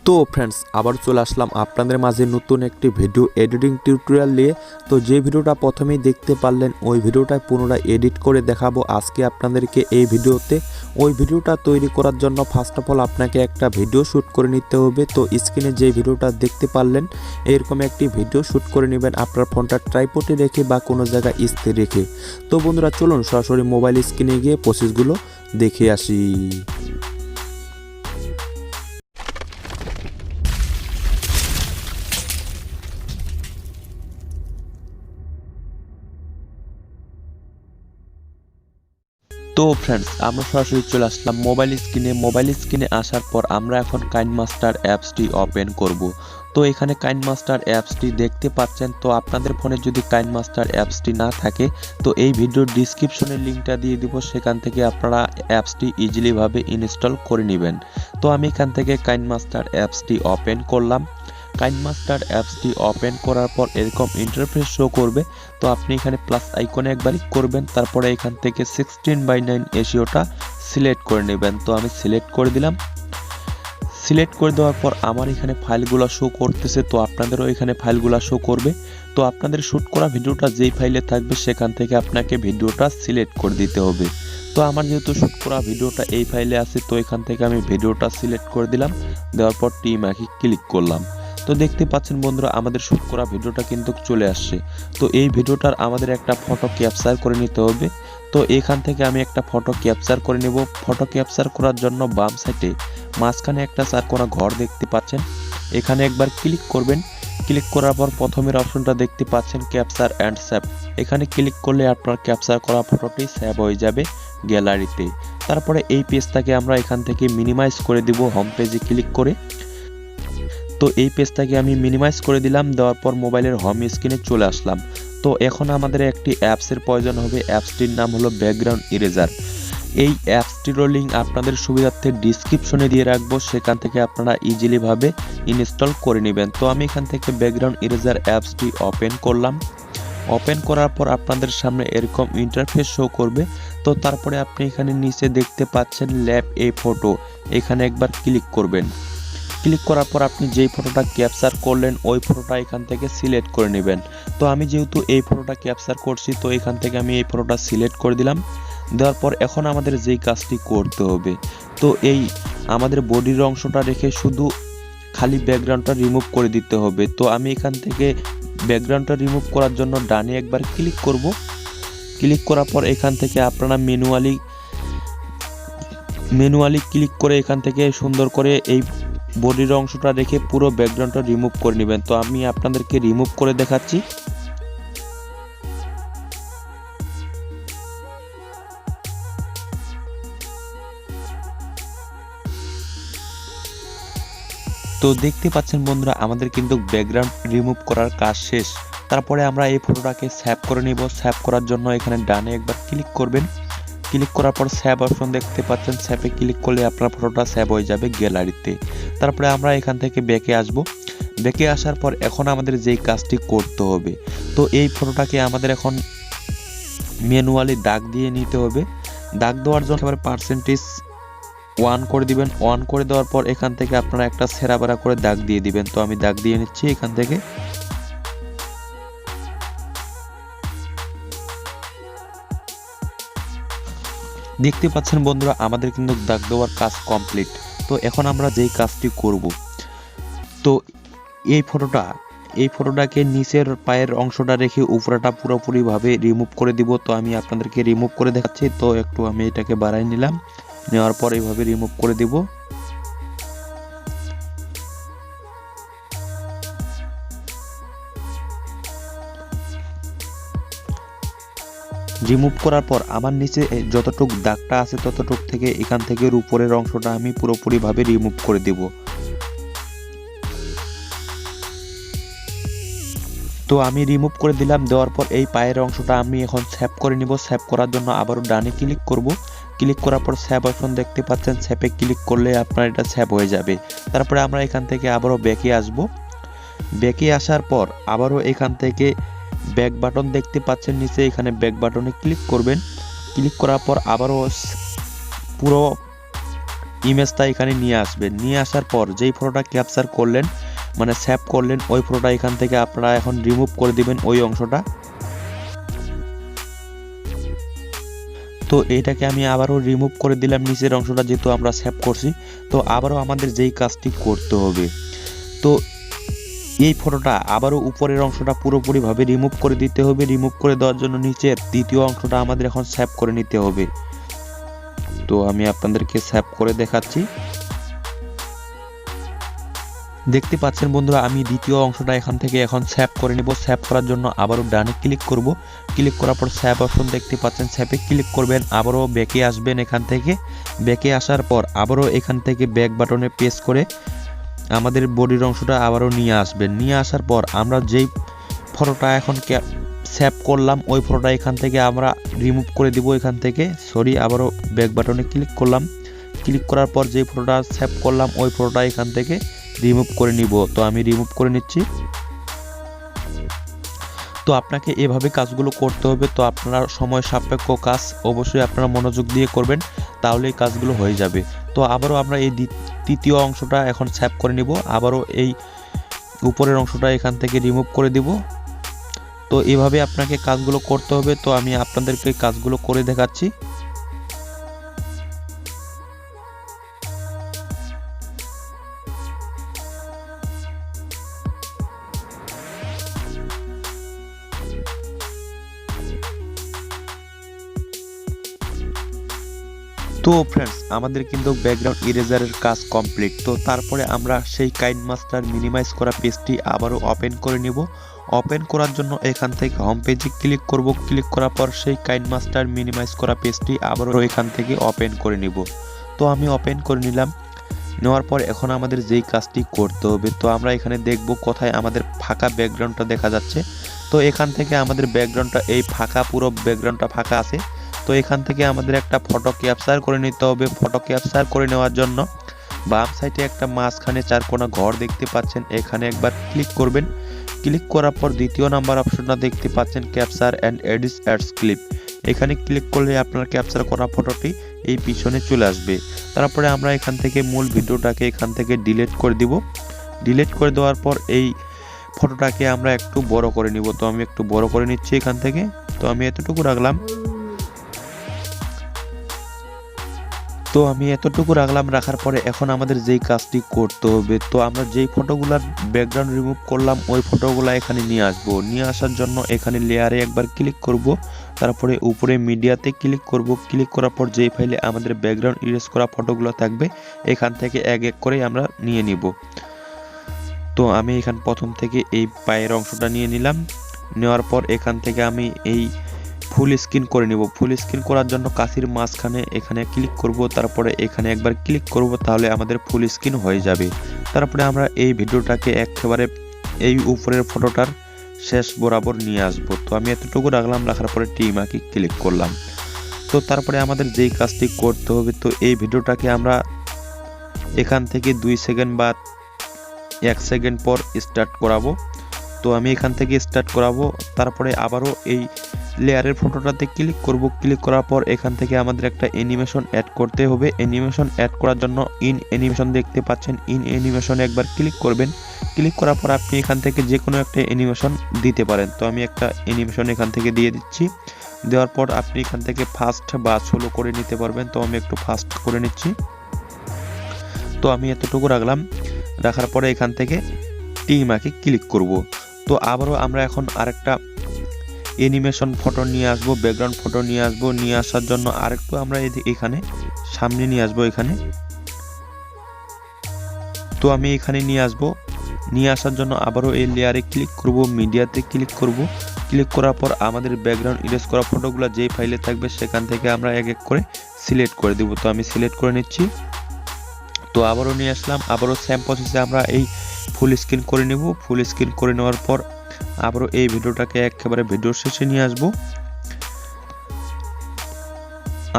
তো फ्रेंड्स আবার চলে আসলাম আপনাদের মাঝে নতুন একটি ভিডিও এডিটিং টিউটোরিয়াল নিয়ে। তো যে ভিডিওটা প্রথমেই দেখতে পারলেন ওই ভিডিওটা পুনরায় এডিট করে দেখাবো আজকে আপনাদেরকে এই ভিডিওতে। ওই ভিডিওটা তৈরি করার জন্য ফার্স্ট অফ অল আপনাকে একটা ভিডিও শ্যুট করে নিতে হবে। তো স্ক্রিনে যে ভিডিওটা দেখতে পারলেন এরকম একটি ভিডিও শ্যুট করে নেবেন আপনার ফোনটা ট্রাইপডে রেখে বা কোনো জায়গায় স্থির রেখে। তো বন্ধুরা চলুন সরাসরি মোবাইল স্ক্রিনে গিয়ে প্রসেসগুলো দেখে আসি। তো फ्रेंड्स আমরা সরাসরি চলে আসলাম মোবাইল স্ক্রিনে আসার পর আমরা এখন কাইনমাস্টার অ্যাপসটি ওপেন করব। তো এখানে কাইনমাস্টার অ্যাপসটি দেখতে পাচ্ছেন। তো আপনাদের ফোনে যদি কাইনমাস্টার অ্যাপসটি না থাকে তো এই ভিডিওর ডেসক্রিপশনে লিংকটা দিয়ে দিব, সেখান থেকে আপনারা অ্যাপসটি ইজিলি ভাবে ইনস্টল করে নেবেন। তো আমি এখান থেকে কাইনমাস্টার অ্যাপসটি ওপেন করলাম। কাইনমাস্টার অ্যাপসটি ওপেন করার পর এরকম ইন্টারফেস শো করবে। তো আপনি এখানে প্লাস আইকনে একবার ক্লিক করবেন, তারপরে এখান থেকে 16:9 রেশিওটা সিলেক্ট করে নেবেন। তো আমি সিলেক্ট করে দিলাম। সিলেক্ট করে দেওয়ার পর আমার এখানে ফাইলগুলো শো করতেছে, তো আপনাদেরও এখানে ফাইলগুলো শো করবে। তো আপনাদের শ্যুট করা ভিডিওটা যেই ফাইলে থাকবে সেখান থেকে আপনাকে ভিডিওটা সিলেক্ট করে দিতে হবে। তো আমার যেহেতু শ্যুট করা ভিডিওটা এই ফাইলে আছে, তো এখান থেকে আমি ভিডিওটা সিলেক্ট করে দিলাম। দেওয়ার পর টিমাকে ক্লিক করলাম। তো দেখতে পাচ্ছেন বন্ধুরা আমাদের শ্যুট করা ভিডিওটা কিন্তু চলে আসছে। তো এই ভিডিওটার আমাদের একটা ফটো ক্যাপচার করে নিতে হবে। তো এখান থেকে আমি একটা ফটো ক্যাপচার করে নেব। ফটো ক্যাপচার করার জন্য বাম সাইডে মাঝখানে একটা চারকোনা ঘর দেখতে পাচ্ছেন, এখানে একবার ক্লিক করবেন। ক্লিক করার পর প্রথমের অপশনটা দেখতে পাচ্ছেন ক্যাপচার অ্যান্ড সেভ। এখানে ক্লিক করলে আপনার ক্যাপচার করা ফটোটি সেভ হয়ে যাবে গ্যালারিতে। তারপরে এই পেজটাকে আমরা এখান থেকে মিনিমাইজ করে দিব হোম পেজে ক্লিক করে। তো এই পেজটাকে আমি মিনিমাইজ করে দিলাম। দেওয়ার পর মোবাইলের হোম স্ক্রিনে চলে আসলাম। তো এখন আমাদের একটি অ্যাপসের প্রয়োজন হবে। অ্যাপসটির নাম হলো ব্যাকগ্রাউন্ড ইরেজার। এই অ্যাপসটির লিংক আপনাদের সুবিধার্থে ডেসক্রিপশনে দিয়ে রাখবো, সেখান থেকে আপনারা ইজিলি ভাবে ইনস্টল করে নেবেন। তো আমি এখান থেকে ব্যাকগ্রাউন্ড ইরেজার অ্যাপসটি ওপেন করলাম। ওপেন করার পর আপনাদের সামনে এরকম ইন্টারফেস শো করবে। তো তারপরে আপনি এখানে নিচে দেখতে পাচ্ছেন ল্যাব এ ফটো, এখানে একবার ক্লিক করবেন। ক্লিক করার পর আপনি যেই ফটোটা ক্যাপচার করলেন ওই ফটোটা এখান থেকে সিলেক্ট করে নেবেন। তো আমি যেহেতু এই ফটোটা ক্যাপচার করছি, তো এখান থেকে আমি এই ফটোটা সিলেক্ট করে দিলাম। দেওয়ার পর এখন আমাদের যেই কাজটি করতে হবে, তো এই আমাদের বডির অংশটা রেখে শুধু খালি ব্যাকগ্রাউন্ডটা রিমুভ করে দিতে হবে। তো আমি এখান থেকে ব্যাকগ্রাউন্ডটা রিমুভ করার জন্য ডানে একবার ক্লিক করব। ক্লিক করার পর এখান থেকে আপনারা ম্যানুয়ালি ক্লিক করে এখান থেকে সুন্দর করে এই বডির অংশটা রেখে পুরো ব্যাকগ্রাউন্ডটা রিমুভ করে নেবেন। তো আমি আপনাদেরকে রিমুভ করে দেখাচ্ছি। তো দেখতে পাচ্ছেন বন্ধুরা আমাদের কিন্তু ব্যাকগ্রাউন্ড রিমুভ করার কাজ শেষ। তারপরে আমরা এই ফটোটাকে সেভ করে নিব। সেভ করার জন্য এখানে ডানে একবার ক্লিক করবেন। ক্লিক করার পর সেভ অপশন দেখতে পাচ্ছেন, সেভে ক্লিক করলে আপনার ফটোটা সেভ হয়ে যাবে গ্যালারিতে। তারপরে আমরা এখান থেকে ব্যাকে আসব। ব্যাকে আসার পর এখন আমাদের যেই কাজটি করতে হবে, তো এই ফটোটাকে আমাদের এখন ম্যানুয়ালি দাগ দিয়ে নিতে হবে। দাগ দেওয়ার জন্য এবার %1 করে দিবেন। 1 করে দেওয়ার পর এখান থেকে আপনারা একটা ছেঁড়া বেড়া করে দাগ দিয়ে দিবেন। তো আমি দাগ দিয়ে নিচ্ছি এখান থেকে। দেখতে পাচ্ছেন বন্ধুরা আমাদের কিন্তু দাগ দেওয়ার কাজ কমপ্লিট। তো এখন আমরা যেই কাজটি করব, তো এই ফটোটাকে নিচের পায়ের অংশটা রেখে উপরটা পুরোপুরি ভাবে রিমুভ করে দিব। তো আমি আপনাদেরকে রিমুভ করে দেখাচ্ছি। তো একটু আমি এটাকে বাড়াই নিলাম, নেওয়ার পর এইভাবে রিমুভ করে দিব। রিমুভ করার পর আমার নিচে যতটুক দাগটা আছে ততটুক থেকে এখান থেকে উপরের অংশটা আমি পুরোপুরি ভাবে রিমুভ করে দিব। তো আমি রিমুভ করে দিলাম। দেওয়ার পর এই পায়ের অংশটা আমি এখন সেভ করে নিব। সেভ করার জন্য আবারও ডানে ক্লিক করব। ক্লিক করার পর সেভ অপশন দেখতে পাচ্ছেন, সেভে ক্লিক করলে আপনার এটা সেভ হয়ে যাবে। তারপরে আমরা এখান থেকে আবারও ব্যাকে আসব। ব্যাকে আসার পর আবারও এখান থেকে ব্যাক বাটন দেখতে পাচ্ছেন নিচে, এখানে ব্যাক বাটনে ক্লিক করবেন। ক্লিক করার পর আবারও পুরো ইমেজটা এখানে নিয়ে আসবেন। নিয়ে আসার পর যেই ফটোটা ক্যাপচার করলেন মানে সেভ করলেন ওই ফটোটা এখান থেকে আপনারা এখন রিমুভ করে দিবেন ওই অংশটা। তো এটাকে আমি আবারও রিমুভ করে দিলাম নিচের অংশটা, যেহেতু আমরা সেভ করছি। তো আবারও আমাদের যেই কাজটি করতে হবে, তো এই ফটোটা আবারও উপরের অংশটা পুরোপুরিভাবে রিমুভ করে দিতে হবে। রিমুভ করে দেওয়ার জন্য নিচের দ্বিতীয় অংশটা আমাদের এখন সেভ করে নিতে হবে। তো আমি আপনাদেরকে সেভ করে দেখাচ্ছি। দেখতে পাচ্ছেন বন্ধুরা, আমি দ্বিতীয় অংশটা এখান থেকে এখন সেভ করে নিব। সেভ করার জন্য আবারও ডানে ক্লিক করব। ক্লিক করার পর সেভ অপশন দেখতে পাচ্ছেন, সেভে ক্লিক করবেন। আবারও ব্যাকে আসবেন। এখান থেকে ব্যাকে আসার পর আবারও এখান থেকে ব্যাক বাটনে প্রেস করে আমাদের বডির অংশটা আবারও নিয়ে আসবেন। নিয়ে আসার পর আমরা যেই ফটোটা এখন সেভ করলাম ওই ফটোটা এখান থেকে আমরা রিমুভ করে দিব। এখান থেকে আবারও ব্যাক বাটনে ক্লিক করলাম। ক্লিক করার পর যে ফটোটা সেভ করলাম ওই ফটোটা এখান থেকে রিমুভ করে নিব। তো আমি রিমুভ করে নিচ্ছি। তো আপনাকে এভাবে কাজগুলো করতে হবে। তো আপনারা সময় সাপেক্ষ কাজ, অবশ্যই আপনারা মনোযোগ দিয়ে করবেন, তাহলে এই কাজগুলো হয়ে যাবে। তো আবারও আমরা এই তৃতীয় অংশটা এখন সেভ করে নিব। আবারও এই উপরের অংশটা এখান থেকে রিমুভ করে দিব। তো এভাবে আপনাকে কাজগুলো করতে হবে। তো আমি আপনাদেরকে কাজগুলো করে দেখাচ্ছি। তো ফ্রেন্ডস, আমাদের কিন্তু ব্যাকগ্রাউন্ড ইরেজারের কাজ কমপ্লিট। তো তারপরে আমরা সেই কাইনমাস্টার মিনিমাইজ করা পেজটি আবারও ওপেন করে নিব। ওপেন করার জন্য এখান থেকে হোম পেজে ক্লিক করব। ক্লিক করার পর সেই কাইনমাস্টার মিনিমাইজ করা পেজটি আবারও এখান থেকে ওপেন করে নিব। তো আমি ওপেন করে নিলাম। নেওয়ার পর এখন আমাদের যেই কাজটি করতে হবে, তো আমরা এখানে দেখব কোথায় আমাদের ফাঁকা ব্যাকগ্রাউন্ডটা দেখা যাচ্ছে। তো এখান থেকে আমাদের ব্যাকগ্রাউন্ডটা এই ফাঁকা, পুরো ব্যাকগ্রাউন্ডটা ফাঁকা আছে। তো এখান থেকে আমাদের একটা ফটো ক্যাপচার করে নিতে হবে। ফটো ক্যাপচার করে নেওয়ার জন্য বাম সাইডে একটা মাঝখানে চারকোনা ঘর দেখতে পাচ্ছেন, এখানে একবার ক্লিক করবেন। ক্লিক করার পর দ্বিতীয় নাম্বার অপশনটা দেখতে পাচ্ছেন, capture and edit ads clip. এখানে ক্লিক করলে আপনার ক্যাপচার করা ফটোটি এই পিছনে চলে আসবে। তারপরে আমরা এখান থেকে মূল ভিডিওটাকে এখান থেকে ডিলিট করে দিব। ডিলিট করে দেওয়ার পর এই ফটোটাকে আমরা একটু বড় করে নিব। তো আমি একটু বড় করে নিচ্ছি এখান থেকে। তো আমি এতটুকু রাখলাম। রাখার পরে এখন আমাদের যেই কাজটি করতে হবে, তো আমরা যেই ফটোগুলার ব্যাকগ্রাউন্ড রিমুভ করলাম ওই ফটোগুলা এখানে নিয়ে আসবো। নিয়ে আসার জন্য এখানে লেয়ারে একবার ক্লিক করব। তারপরে উপরে মিডিয়াতে ক্লিক করব। ক্লিক করার পর যেই ফাইলে আমাদের ব্যাকগ্রাউন্ড ইরেজ করা ফটোগুলো থাকবে এখান থেকে এক এক করে আমরা নিয়ে নিব। তো আমি এখান প্রথম থেকে এই পায়ের অংশটা নিয়ে নিলাম। নেওয়ার পর এখান থেকে আমি এই ফুল স্ক্রিন করে নিব। ফুল স্ক্রিন করার জন্য কাছির মাঝখানে এখানে ক্লিক করব। তারপরে এখানে একবার ক্লিক করব, তাহলে আমাদের ফুল স্ক্রিন হয়ে যাবে। তারপরে আমরা এই ভিডিওটাকে একেবারে এই উপরের ফটোটার শেষ বরাবর নিয়ে আসব। তো আমি এতটুকু রাখলাম। রাখার পরে টিমাকে ক্লিক করলাম। তো তারপরে আমাদের যেই কাজটি করতে হবে, তো এই ভিডিওটাকে আমরা এখান থেকে 2 সেকেন্ড বা 1 সেকেন্ড পর স্টার্ট করাবো। তো আমি এখান থেকে স্টার্ট করাবো। তারপরে আবারও এই লেয়ারের ফটোটাতে ক্লিক করব। ক্লিক করার পর এখান থেকে আমাদের একটা অ্যানিমেশন অ্যাড করতে হবে। অ্যানিমেশন অ্যাড করার জন্য ইন অ্যানিমেশন দেখতে পাচ্ছেন, ইন অ্যানিমেশনে একবার ক্লিক করবেন। ক্লিক করার পর আপনি এখান থেকে যে কোনো একটা অ্যানিমেশন দিতে পারেন। তো আমি একটা অ্যানিমেশন এখান থেকে দিয়ে দিচ্ছি। দেওয়ার পর আপনি এখান থেকে ফাস্ট বা স্লো করে নিতে পারবেন। তো আমি একটু ফাস্ট করে নিচ্ছি। তো আমি এতটুকু রাখলাম। রাখার পরে এখান থেকে টিমাকে ক্লিক করব। তো আবারও আমরা এখন আরেকটা অ্যানিমেশন ফটো নিয়ে আসবো, ব্যাকগ্রাউন্ড ফটো নিয়ে আসবো। নিয়ে আসার জন্য আরেকটু আমরা এখানে সামনে নিয়ে আসবো এখানে। তো আমি এখানে নিয়ে আসবো। নিয়ে আসার জন্য আবারও এই লেয়ারে ক্লিক করব, মিডিয়াতে ক্লিক করব। ক্লিক করার পর আমাদের ব্যাকগ্রাউন্ড ইরেজ করা ফটোগুলো যেই ফাইলে থাকবে সেখান থেকে আমরা এক এক করে সিলেক্ট করে দেব। তো আমি সিলেক্ট করে নিচ্ছি। তো আবারও নিয়ে আসলাম। আবারও সেম প্রসেসে আমরা এই ফুল স্ক্রিন করে নেব। ফুল স্ক্রিন করে নেওয়ার পর আবারও এই ভিডিওটাকে একেবারে ভিডিওর শেষে নিয়ে আসব।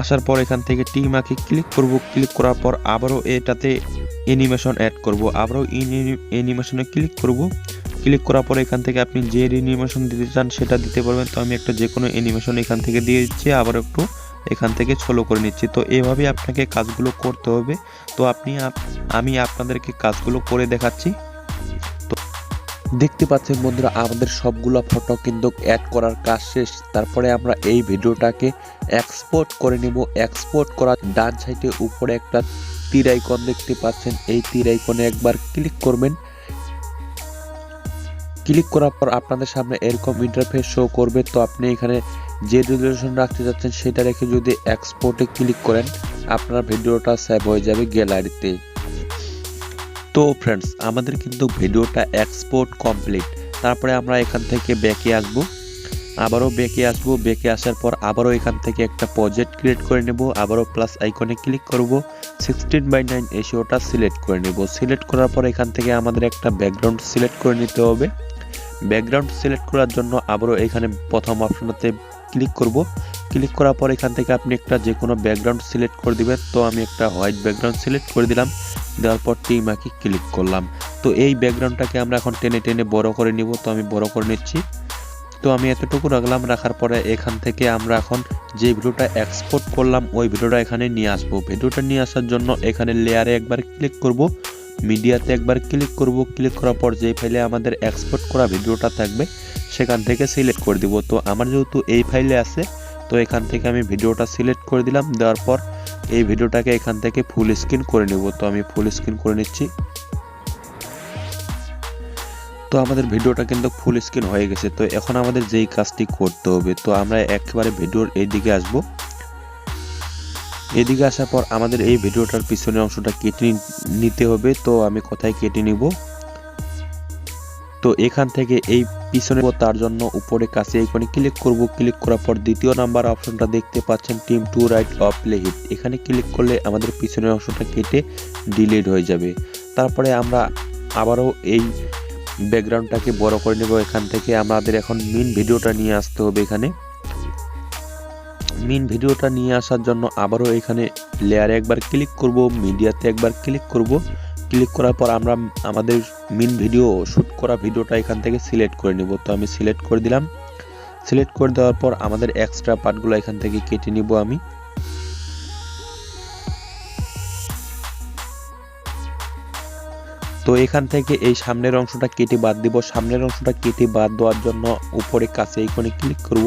আসার পর এখান থেকে টিমাকে ক্লিক করব। ক্লিক করার পর আবারও এটাতে অ্যানিমেশন অ্যাড করব। আবারও অ্যানিমেশনে ক্লিক করব। ক্লিক করার পর এখান থেকে আপনি যে অ্যানিমেশন দিতে চান সেটা দিতে পারবেন। তো আমি একটা যে কোনো অ্যানিমেশন এখান থেকে দিয়ে দিচ্ছি। আবার একটু এখান থেকে ছোলো করে নিচ্ছি। তো এইভাবেই আপনাকে কাজগুলো করতে হবে। তো আমি আপনাদেরকে কাজগুলো করে দেখাচ্ছি। তো দেখতে পাচ্ছেন বন্ধুরা, আমাদের সবগুলো ফটো কিন্তু অ্যাড করার কাজ শেষ। তারপরে আমরা এই ভিডিওটাকে এক্সপোর্ট করে নেব। এক্সপোর্ট করার ডান সাইডে উপরে একটা তীর আইকন দেখতে পাচ্ছেন, এই তীর আইকনে একবার ক্লিক করবেন। ক্লিক করার পর আপনাদের সামনে এরকম ইন্টারফেস শো করবে। তো আপনি এখানে যে রেজুলেশন রাখতে যাচ্ছেন সেটা রেখে যদি এক্সপোর্টে ক্লিক করেন, আপনার ভিডিওটা সেভ হয়ে যাবে গ্যালারিতে। তো ফ্রেন্ডস, আমাদের কিন্তু ভিডিওটা এক্সপোর্ট কমপ্লিট। তারপরে আমরা এখান থেকে ব্যাকে আসব, আবারও ব্যাকে আসব। ব্যাকে আসার পর আবারও এখান থেকে একটা প্রজেক্ট ক্রিয়েট করে নেব। আবারও প্লাস আইকনে ক্লিক করব, 16:9 রেশিওটা সিলেক্ট করে নেব। সিলেক্ট করার পর এখান থেকে আমাদের একটা ব্যাকগ্রাউন্ড সিলেক্ট করে নিতে হবে। ব্যাকগ্রাউন্ড সিলেক্ট করার জন্য আবারও এখানে প্রথম অপশনটাতে ক্লিক করব। ক্লিক করার পর এখান থেকে আপনি একটা যে কোনো ব্যাকগ্রাউন্ড সিলেক্ট করে দিবেন। তো আমি একটা হোয়াইট ব্যাকগ্রাউন্ড সিলেক্ট করে দিলাম। দেওয়ার পর টিমাকে ক্লিক করলাম। তো এই ব্যাকগ্রাউন্ডটাকে আমরা এখন টেনে টেনে বড় করে নিব। তো আমি বড় করে নিচ্ছি। তো আমি এতটুকু রাখলাম। রাখার পরে এখান থেকে আমরা এখন যে ভিডিওটা এক্সপোর্ট করলাম ওই ভিডিওটা এখানে নিয়ে আসবো। ভিডিওটা নিয়ে আসার জন্য এখানে লেয়ারে একবার ক্লিক করব, মিডিয়াতে একবার ক্লিক করব। ক্লিক করার পর যে ফাইলে আমাদের এক্সপোর্ট করা ভিডিওটা থাকবে সেখান থেকে সিলেক্ট করে দিব। তো আমার যেহেতু এই ফাইলে আছে, তো এখান থেকে আমি ভিডিওটা সিলেক্ট করে দিলাম। দেওয়ার পর এই ভিডিওটাকে এখান থেকে ফুল স্ক্রিন করে নেব। তো আমি ফুল স্ক্রিন করে নিচ্ছি। তো আমাদের ভিডিওটা কিন্তু ফুল স্ক্রিন হয়ে গেছে। তো এখন আমাদের যেই কাজটি করতে হবে, তো আমরা একেবারে ভিডিওর এইদিকে আসব। এদিকে আসার পর আমাদের এই ভিডিওটার পিছনের অংশটা কেটে নিতে হবে। তো আমি কোথায় কেটে নিব, তো এখান থেকে এই পিছনে তার জন্য উপরে কাছে আইকনে ক্লিক করব। ক্লিক করার পর দ্বিতীয় নাম্বার অপশনটা দেখতে পাচ্ছেন, team to right of play hit. এখানে ক্লিক করলে আমাদের পিছনের অংশটা কেটে ডিলিট হয়ে যাবে। তারপরে আমরা আবারও এই ব্যাকগ্রাউন্ডটাকে বড় করে নেব। এখান থেকে আমাদের এখন মেইন ভিডিওটা নিয়ে আসতে হবে। এখানে মেইন ভিডিওটা নিয়ে আসার জন্য আবারও এখানে লেয়ারে একবার ক্লিক করব, মিডিয়াতে একবার ক্লিক করব। ক্লিক করার পর আমরা আমাদের মেইন ভিডিও শুট করা ভিডিওটা এখান থেকে সিলেক্ট করে নেব। তো আমি সিলেক্ট করে দিলাম। সিলেক্ট করে দেওয়ার পর আমাদের এক্সট্রা পার্টগুলো এখান থেকে কেটে নিব আমি। তো এখান থেকে এই সামনের অংশটা কেটে বাদ দিব। সামনের অংশটা কেটে বাদ দেওয়ার জন্য উপরে কাছে আইকনে ক্লিক করব।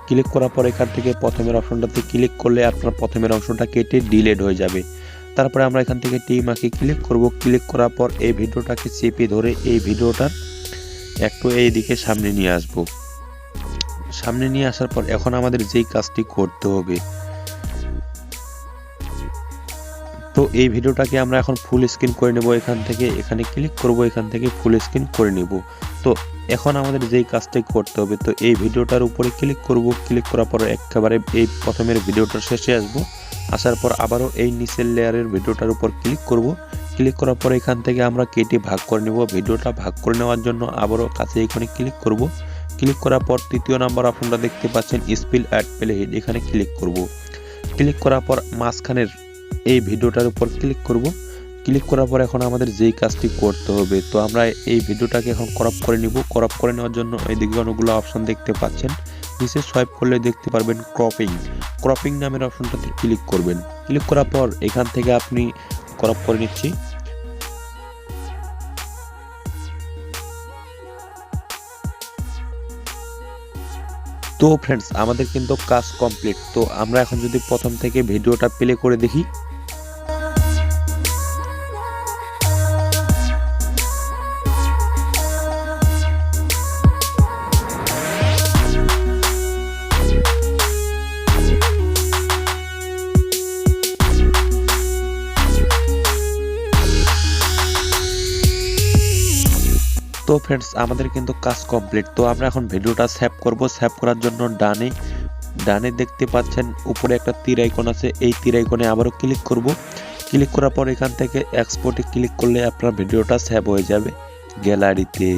ক্লিক করার পর এখান থেকে প্রথমের অপশনটাতে ক্লিক করলে আপনার প্রথমের অংশটা কেটে ডিলিট হয়ে যাবে। তারপরে আমরা এখান থেকে টিমাকে ক্লিক করব। ক্লিক করার পর এই ভিডিওটাকে চেপে ধরে এই ভিডিওটার একটু এই দিকে সামনে নিয়ে আসব। সামনে নিয়ে আসার পর এখন আমাদের যেই কাজটি করতে হবে, তো এই ভিডিওটাকে আমরা এখন ফুল স্ক্রিন করে নেব। এখান থেকে এখানে ক্লিক করব, এখান থেকে ফুল স্ক্রিন করে নেব। তো এখন আমাদের যেই কাজটি করতে হবে, তো এই ভিডিওটার উপরে ক্লিক করব। ক্লিক করার পর একেবারে এই প্রথমের ভিডিওটার শেষে আসব। আসার পর আবারও এই নিচের লেয়ারের ভিডিওটার উপর ক্লিক করব। ক্লিক করার পর এখান থেকে আমরা কেটে ভাগ করে নেব। ভিডিওটা ভাগ করে নেওয়ার জন্য আবারও কাছে এখানে ক্লিক করব। ক্লিক করার পর তৃতীয় নাম্বার অপশনটা দেখতে পাচ্ছেন, স্পিল অ্যাট প্লে হিট। এখানে ক্লিক করব। ক্লিক করার পর মাঝখানের এই ভিডিওটার উপর ক্লিক করব। ক্লিক করার পর এখন আমাদের যেই কাজটি করতে হবে, তো আমরা এই ভিডিওটাকে এখন ক্রপ করে নিব। ক্রপ করে নেওয়ার জন্য এইদিকে অনেকগুলো অপশন দেখতে পাচ্ছেন। নিচে সোয়াইপ করলে দেখতে পারবেন ক্রপিং। ক্রপিং নামের অপশনটাতে ক্লিক করবেন। ক্লিক করার পর এখান থেকে আপনি ক্রপ করে নিচ্ছি। তো ফ্রেন্ডস, আমাদের কিন্তু কাজ কমপ্লিট। তো আমরা এখন যদি প্রথম থেকে ভিডিওটা প্লে করে দেখি, তো ফ্রেন্ডস, আমাদের কিন্তু কাজ কমপ্লিট। তো আমরা এখন ভিডিওটা সেভ করব। সেভ করার জন্য ডানে দেখতে পাচ্ছেন উপরে একটা তীর আইকন আছে, এই তীর আইকনে আবারও ক্লিক করব। ক্লিক করার পর এখান থেকে এক্সপোর্টে ক্লিক করলে আপনার ভিডিওটা সেভ হয়ে যাবে গ্যালারিতে।